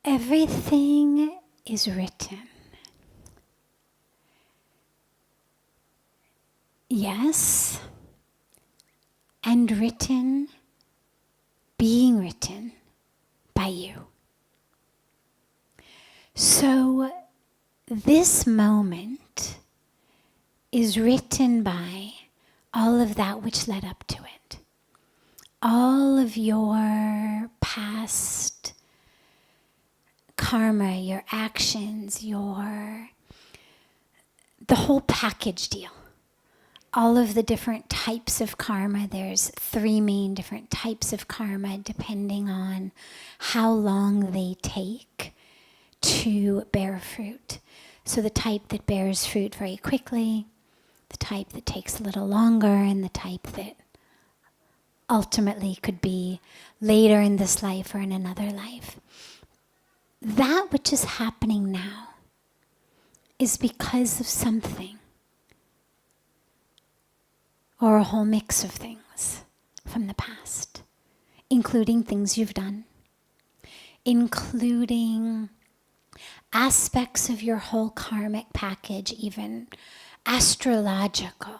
Everything is written. Yes, and written, being written by you. So this moment is written by all of that which led up to it. All of your past karma, your actions, the whole package deal. All of the different types of karma. There's 3 main different types of karma depending on how long they take to bear fruit. So the type that bears fruit very quickly, the type that takes a little longer, and the type that ultimately could be later in this life or in another life. That which is happening now is because of something, or a whole mix of things from the past, including things you've done, including aspects of your whole karmic package, even astrological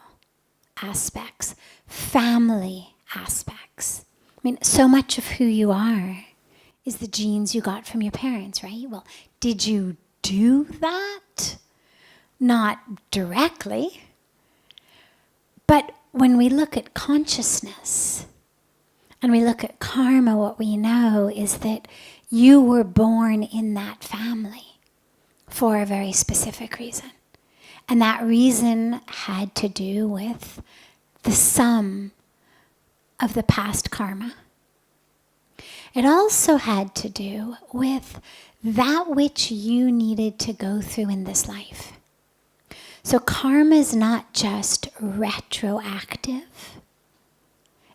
aspects, family aspects. I mean, so much of who you are is the genes you got from your parents, right? Well, did you do that? Not directly. But when we look at consciousness and we look at karma, what we know is that you were born in that family for a very specific reason. And that reason had to do with the sum of the past karma. It also had to do with that which you needed to go through in this life. So karma is not just retroactive.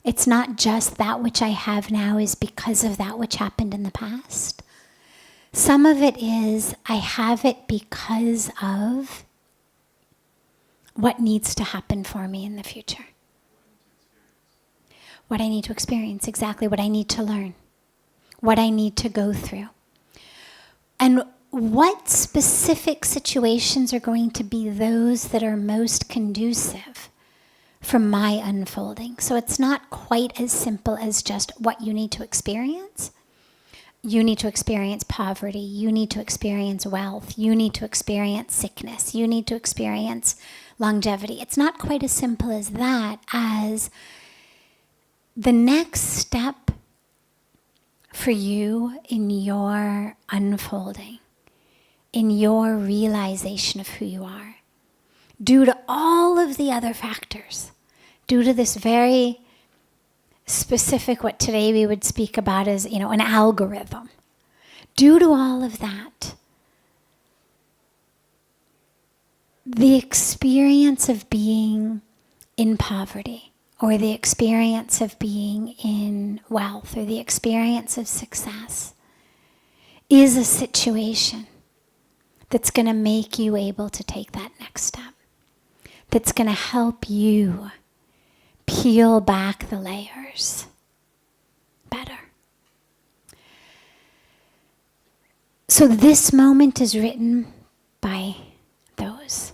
It's not just that which I have now is because of that which happened in the past. Some of it is I have it because of what needs to happen for me in the future. What I need to experience, exactly what I need to learn, what I need to go through. And what specific situations are going to be those that are most conducive for my unfolding? So it's not quite as simple as just what you need to experience. You need to experience poverty. You need to experience wealth. You need to experience sickness. You need to experience longevity. It's not quite as simple as that, as the next step for you in your unfolding, in your realization of who you are, due to all of the other factors, due to this very specific, what today we would speak about as, an algorithm. Due to all of that, the experience of being in poverty, or the experience of being in wealth, or the experience of success, is a situation that's going to make you able to take that next step, that's going to help you peel back the layers better. So this moment is written by those.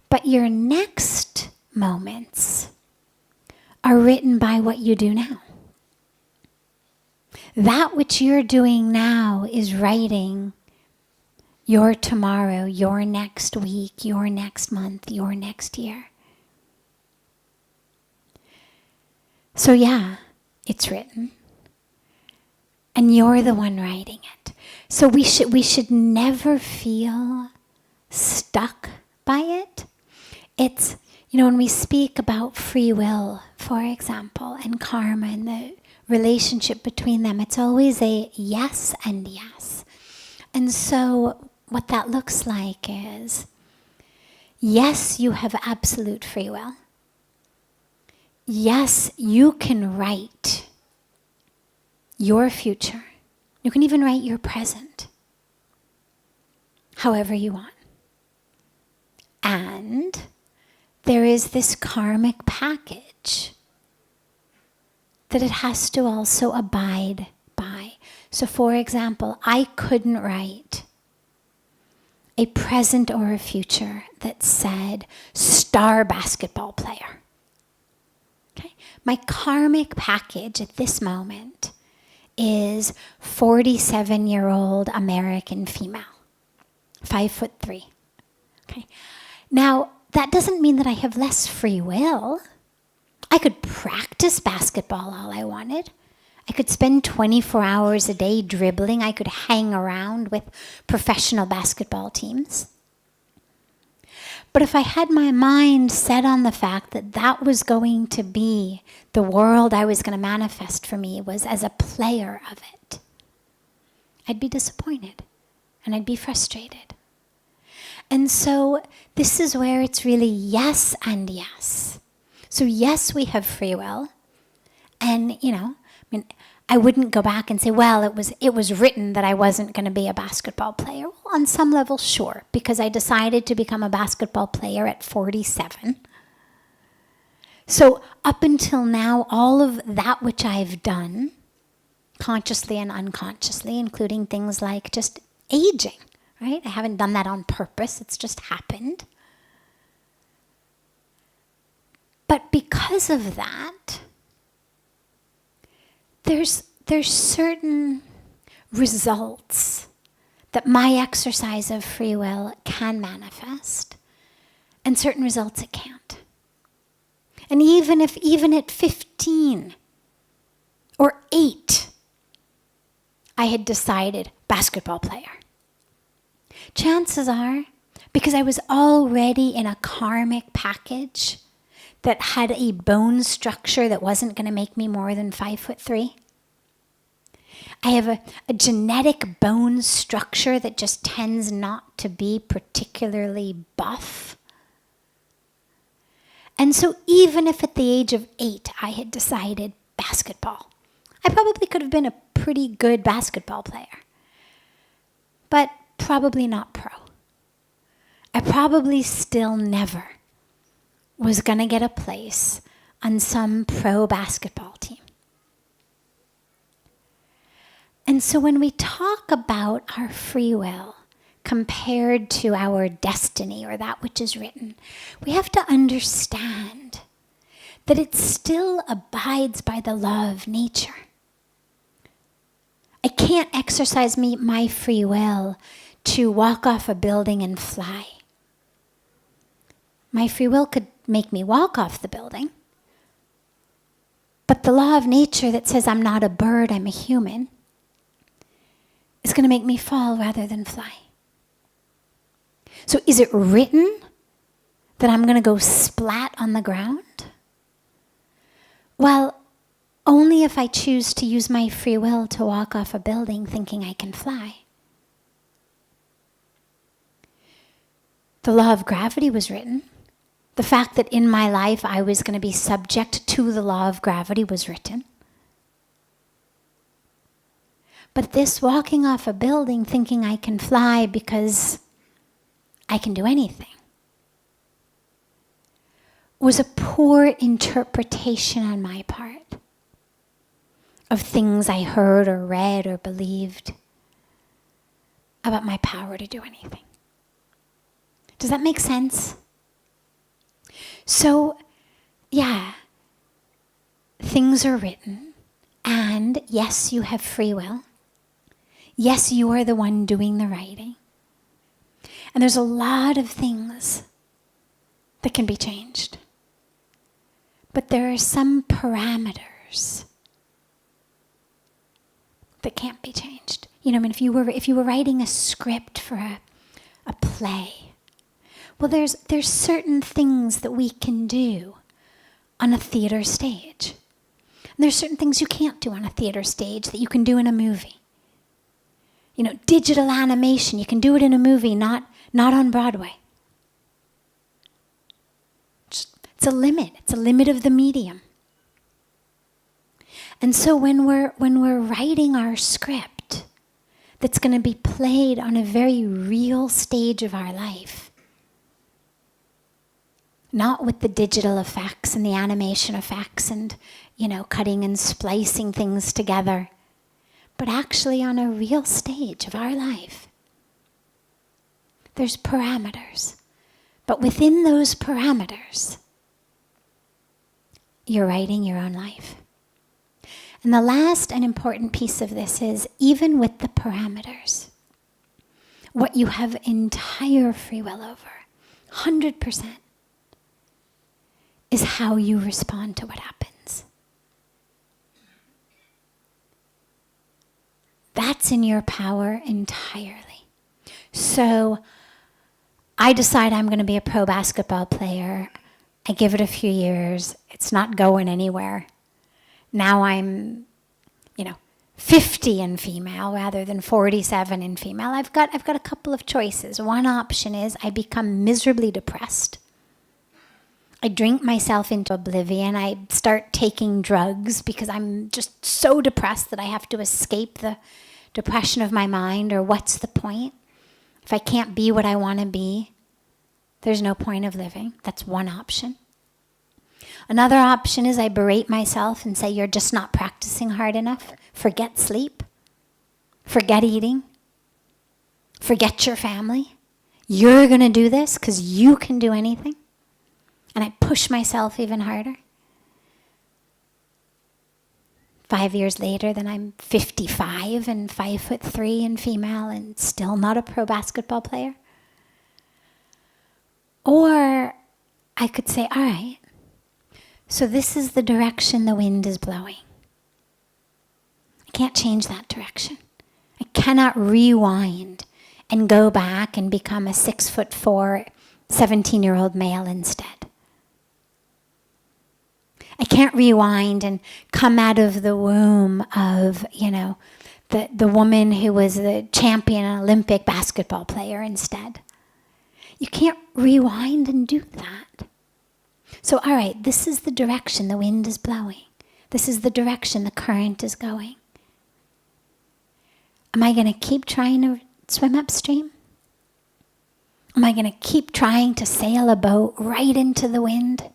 But your next moments are written by what you do now. That which you're doing now is writing your tomorrow, your next week, your next month, your next year. So yeah, it's written. And you're the one writing it. So we should never feel stuck by it. It's, when we speak about free will, for example, and karma and the relationship between them, it's always a yes and yes. And so what that looks like is, yes, you have absolute free will. Yes, you can write your future. You can even write your present, however you want. And there is this karmic package that it has to also abide by. So for example, I couldn't write a present or a future that said star basketball player. Okay? My karmic package at this moment is 47-year-old American female, 5'3". Okay. Now, that doesn't mean that I have less free will. I could practice basketball all I wanted. I could spend 24 hours a day dribbling. I could hang around with professional basketball teams. But if I had my mind set on the fact that that was going to be the world I was going to manifest for me, was as a player of it, I'd be disappointed and I'd be frustrated. And so this is where it's really yes and yes. So yes, we have free will. And, I wouldn't go back and say, well, it was written that I wasn't going to be a basketball player. Well, on some level, sure, because I decided to become a basketball player at 47. So up until now, all of that which I've done, consciously and unconsciously, including things like just aging, right? I haven't done that on purpose. It's just happened. But because of that, there's certain results that my exercise of free will can manifest, and certain results it can't. And even at 15 or 8, I had decided basketball player, chances are, because I was already in a karmic package that had a bone structure that wasn't going to make me more than 5'3". I have a genetic bone structure that just tends not to be particularly buff. And so even if at the age of 8 I had decided basketball, I probably could have been a pretty good basketball player, but probably not pro. I probably still never was going to get a place on some pro basketball team. And so when we talk about our free will compared to our destiny or that which is written, we have to understand that it still abides by the law of nature. I can't exercise my free will to walk off a building and fly. My free will could make me walk off the building. But the law of nature that says I'm not a bird, I'm a human, is going to make me fall rather than fly. So is it written that I'm going to go splat on the ground? Well, only if I choose to use my free will to walk off a building thinking I can fly. The law of gravity was written. The fact that in my life I was going to be subject to the law of gravity was written. But this walking off a building thinking I can fly because I can do anything was a poor interpretation on my part of things I heard or read or believed about my power to do anything. Does that make sense? So, yeah, things are written, and yes, you have free will. Yes, you are the one doing the writing. And there's a lot of things that can be changed. But there are some parameters that can't be changed. If you were writing a script for a play, well, there's certain things that we can do on a theater stage. And there's certain things you can't do on a theater stage that you can do in a movie. Digital animation, you can do it in a movie, not on Broadway. It's a limit. It's a limit of the medium. And so when we're writing our script that's going to be played on a very real stage of our life, not with the digital effects and the animation effects and, cutting and splicing things together, but actually on a real stage of our life. There's parameters. But within those parameters, you're writing your own life. And the last and important piece of this is, even with the parameters, what you have entire free will over, 100%, is how you respond to what happens. That's in your power entirely. So I decide I'm going to be a pro basketball player. I give it a few years. It's not going anywhere. Now I'm, 50 in female rather than 47 in female. I've got a couple of choices. One option is I become miserably depressed. I drink myself into oblivion. I start taking drugs because I'm just so depressed that I have to escape the depression of my mind, or what's the point? If I can't be what I want to be, there's no point of living. That's one option. Another option is I berate myself and say, you're just not practicing hard enough. Forget sleep. Forget eating. Forget your family. You're going to do this because you can do anything. And I push myself even harder. 5 years later, then I'm 55 and 5'3" and female and still not a pro basketball player. Or I could say, all right, so this is the direction the wind is blowing. I can't change that direction. I cannot rewind and go back and become a 6'4", 17-year-old male instead. I can't rewind and come out of the womb of, the woman who was the champion Olympic basketball player instead. You can't rewind and do that. So, all right, this is the direction the wind is blowing. This is the direction the current is going. Am I going to keep trying to swim upstream? Am I going to keep trying to sail a boat right into the wind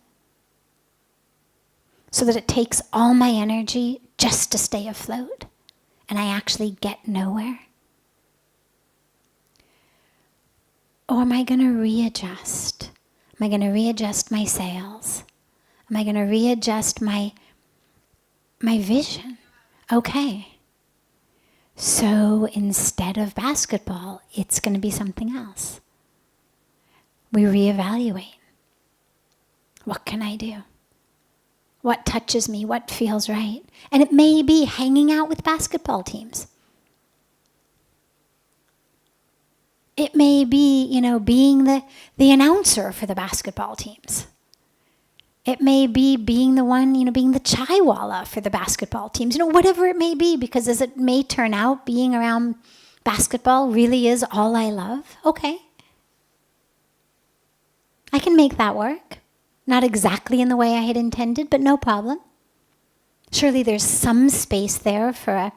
so that it takes all my energy just to stay afloat and I actually get nowhere? Or am I going to readjust? Am I going to readjust my sails? Am I going to readjust my vision? Okay. So instead of basketball, it's going to be something else. We reevaluate. What can I do? What touches me? What feels right? And it may be hanging out with basketball teams. It may be, being the announcer for the basketball teams. It may be being the one, being the chaiwala for the basketball teams. Whatever it may be, because as it may turn out, being around basketball really is all I love. Okay. I can make that work. Not exactly in the way I had intended, but no problem. Surely there's some space there for a,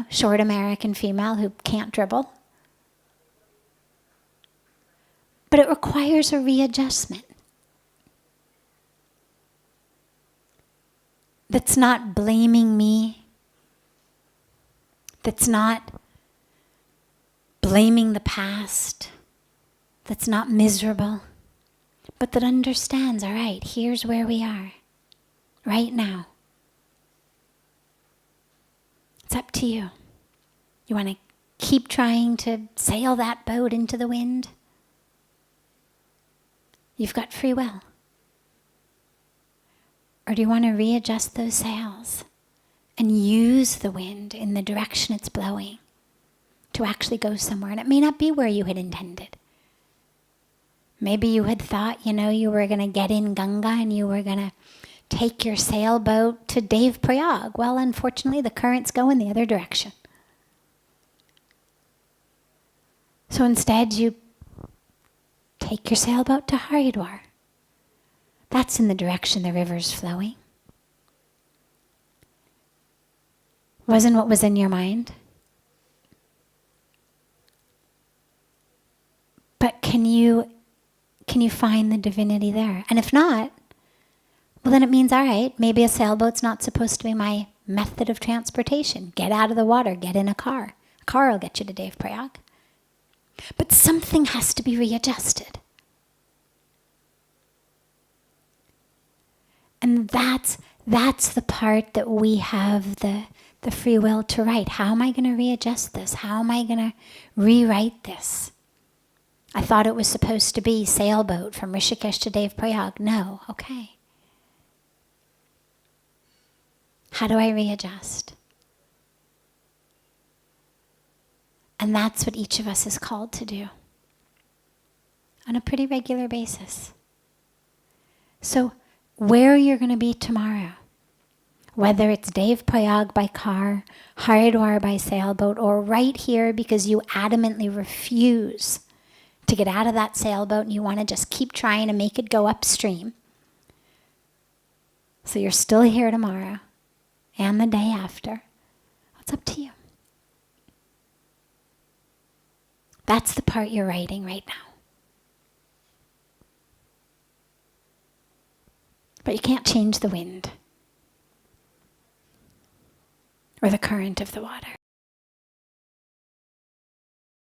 short American female who can't dribble. But it requires a readjustment. That's not blaming me. That's not blaming the past. That's not miserable. But that understands, all right, here's where we are, right now. It's up to you. You want to keep trying to sail that boat into the wind? You've got free will. Or do you want to readjust those sails and use the wind in the direction it's blowing to actually go somewhere? And it may not be where you had intended. Maybe you had thought, you were going to get in Ganga and you were going to take your sailboat to Dev Prayag. Well, unfortunately, the current's going the other direction. So instead, you take your sailboat to Haridwar. That's in the direction the river's flowing. Wasn't what was in your mind. But can you find the divinity there? And if not, well then it means, all right, maybe a sailboat's not supposed to be my method of transportation. Get out of the water, get in a car. A car will get you to Dev Prayag. But something has to be readjusted. And that's the part that we have the free will to write. How am I going to readjust this? How am I going to rewrite this? I thought it was supposed to be sailboat from Rishikesh to Dev Prayag. No, okay. How do I readjust? And that's what each of us is called to do on a pretty regular basis. So where you're going to be tomorrow, whether it's Dev Prayag by car, Haridwar by sailboat, or right here because you adamantly refuse to get out of that sailboat and you want to just keep trying to make it go upstream. So you're still here tomorrow and the day after. It's up to you. That's the part you're writing right now. But you can't change the wind or the current of the water.